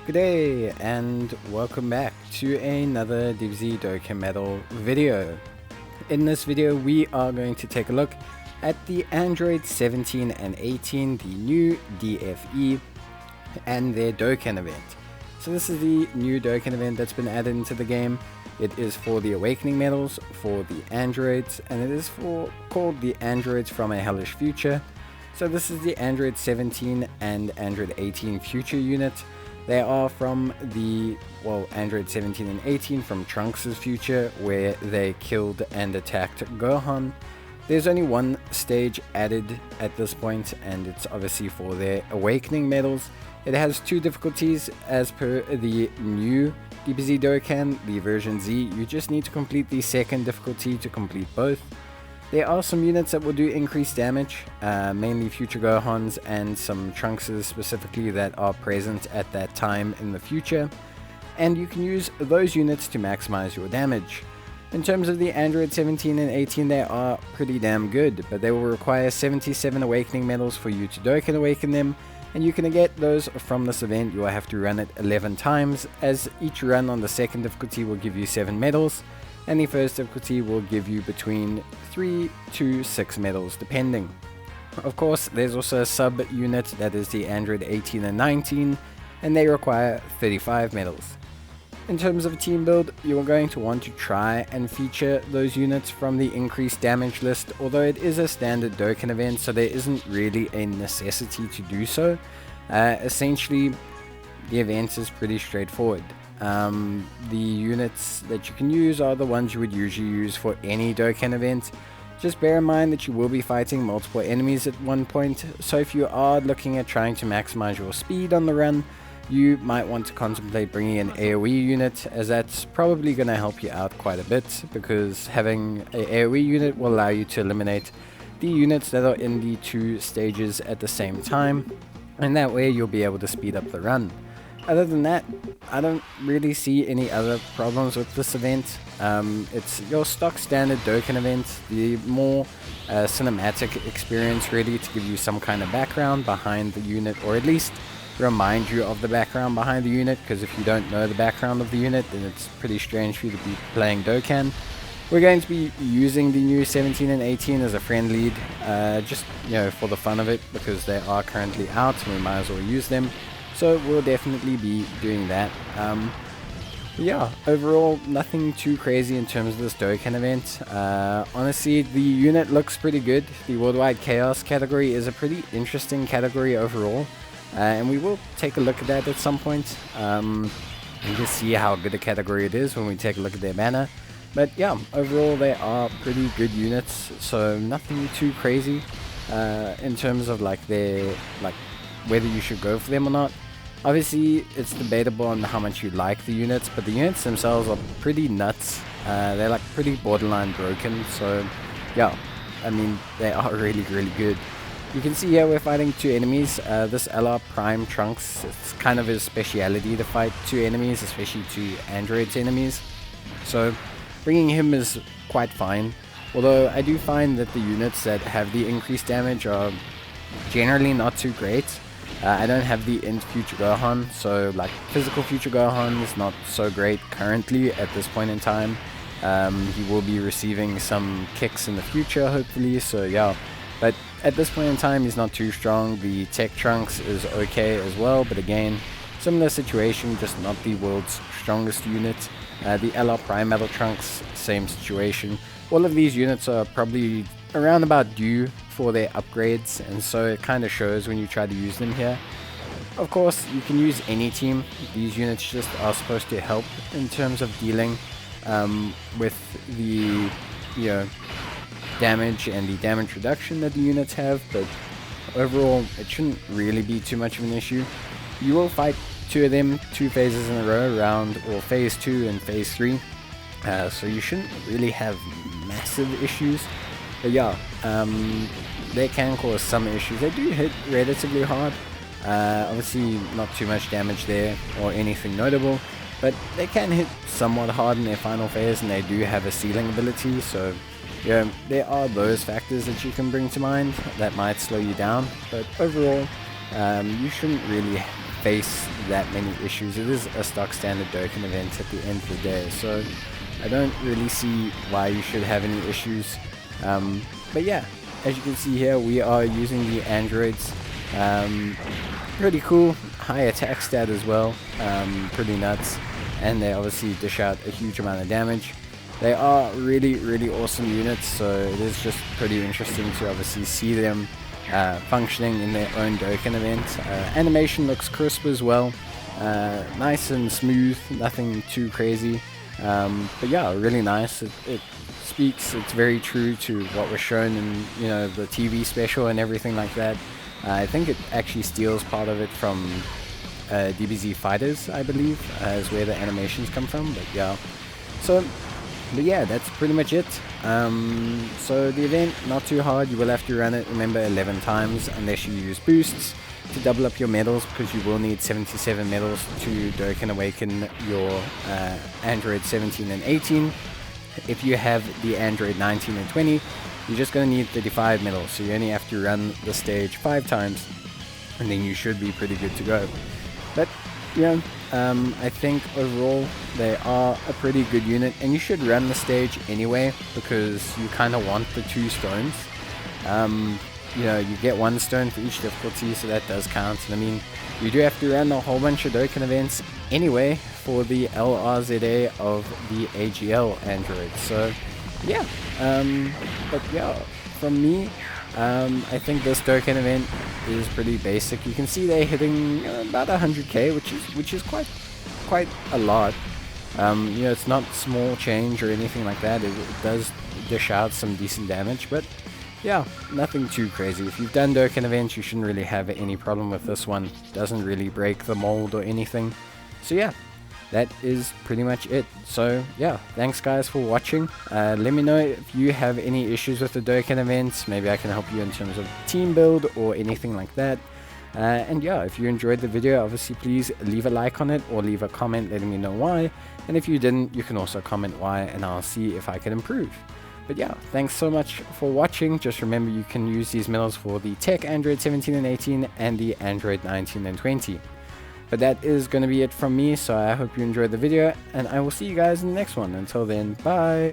Good day and welcome back to another Dbz Dokkan video. In this video we are going to take a look at the Android 17 and 18, the new DFE and their Dokkan event. So this is the new Dokkan event that's been added into the game. It is for the Awakening medals for the Androids, and it is called the Androids from a Hellish future. So this is the Android 17 and Android 18 future units. They are from the, Android 17 and 18 from Trunks' future, where they killed and attacked Gohan. There's only one stage added at this point, and it's obviously for their Awakening medals. It has two difficulties as per the new Dbz Dokkan, the version Z. You just need to complete the second difficulty to complete both. There are some units that will do increased damage, mainly future Gohans and some Trunkses specifically that are present at that time in the future, and you can use those units to maximize your damage. In terms of the Android 17 and 18, they are pretty damn good, but they will require 77 Awakening medals for you to Dokkan Awaken them, and you can get those from this event. You will have to run it 11 times, as each run on the second difficulty will give you 7 medals, and the first difficulty will give you between 3 to 6 medals depending. Of course, there's also a sub unit that is the Android 18 and 19, and they require 35 medals. In terms of team build, you are going to want to try and feature those units from the increased damage list, although it is a standard Dokkan event, so there isn't really a necessity to do so. Essentially, the event is pretty straightforward. The units that you can use are the ones you would usually use for any Dokkan event. Just bear in mind that you will be fighting multiple enemies at one point, so if you are looking at trying to maximize your speed on the run, you might want to contemplate bringing an AoE unit, as that's probably going to help you out quite a bit, because having an AoE unit will allow you to eliminate the units that are in the two stages at the same time, and that way you'll be able to speed up the run. Other than that, I don't really see any other problems with this event. It's your stock standard Dokkan event, the more cinematic experience really, to give you some kind of background behind the unit, or at least remind you of the background behind the unit, because if you don't know the background of the unit, then it's pretty strange for you to be playing Dokkan. We're going to be using the new 17 and 18 as a friend lead, just for the fun of it, because they are currently out and we might as well use them. So we'll definitely be doing that. Yeah, overall nothing too crazy in terms of this Dokkan event. Honestly, the unit looks pretty good. The Worldwide Chaos category is a pretty interesting category overall, and we will take a look at that at some point, and just see how good a category it is when we take a look at their banner. But yeah, overall they are pretty good units, so nothing too crazy in terms of their whether you should go for them or not. Obviously, it's debatable on how much you like the units, but the units themselves are pretty nuts. They're pretty borderline broken, so yeah, I mean, they are really good. You can see here we're fighting two enemies. This LR Prime Trunks, it's kind of his speciality to fight two enemies, especially two Androids enemies. So bringing him is quite fine, although I do find that the units that have the increased damage are generally not too great. I don't have the future Gohan, so physical future Gohan is not so great currently at this point in time. He will be receiving some kicks in the future hopefully, so yeah, but at this point in time he's not too strong. The Tech Trunks is okay as well, but again, similar situation, just not the world's strongest unit. The LR Prime Metal Trunks, same situation. All of these units are probably around about due for their upgrades, and so it kind of shows when you try to use them here. Of course, you can use any team. These units just are supposed to help in terms of dealing with the damage and the damage reduction that the units have, but overall it shouldn't really be too much of an issue. You will fight two of them 2 phases in a row, phase 2 and phase 3, so you shouldn't really have massive issues. But yeah, they can cause some issues. They do hit relatively hard. Obviously not too much damage there or anything notable, but they can hit somewhat hard in their final phase, and they do have a sealing ability, so yeah, there are those factors that you can bring to mind that might slow you down, but overall you shouldn't really face that many issues. It is a stock standard Dokkan event at the end of the day, so I don't really see why you should have any issues. But yeah, as you can see here, we are using the androids. Pretty cool, high attack stat as well, pretty nuts, and they obviously dish out a huge amount of damage. They are really awesome units, so it is just pretty interesting to obviously see them functioning in their own Dokkan event. Animation looks crisp as well, nice and smooth, nothing too crazy, but yeah, really nice. It speaks, it's very true to what was shown in, you know, the TV special and everything like that. I think it actually steals part of it from DBZ Fighters, I believe, is where the animations come from, but yeah. But yeah, that's pretty much it. So the event, not too hard. You will have to run it, remember, 11 times, unless you use boosts to double up your medals, because you will need 77 medals to Dokkan Awaken your Android 17 and 18. If you have the Android 19 and 20, you're just going to need 35 medals, so you only have to run the stage 5 times, and then you should be pretty good to go. But yeah, I think overall they are a pretty good unit, and you should run the stage anyway, because you kind of want the 2 stones. You know, you get 1 stone for each difficulty, so that does count. And I mean, you do have to run a whole bunch of Dokkan events anyway for the LRZA of the AGL Android. So yeah, but yeah, from me, I think this Dokkan event is pretty basic. You can see they're hitting about 100k, which is quite a lot. You know, it's not small change or anything like that. It does dish out some decent damage, but yeah, nothing too crazy. If you've done Dokkan events, you shouldn't really have any problem with this one. Doesn't really break the mold or anything. So yeah, that is pretty much it. So yeah, thanks guys for watching. Let me know if you have any issues with the Dokkan events. Maybe I can help you in terms of team build or anything like that. And yeah, if you enjoyed the video, obviously please leave a like on it or leave a comment letting me know why. And if you didn't, you can also comment why, and I'll see if I can improve. But yeah, thanks so much for watching. Just remember, you can use these medals for the TEQ Android 17 and 18 and the Android 19 and 20. But that is going to be it from me, so I hope you enjoyed the video, and I will see you guys in the next one. Until then, bye!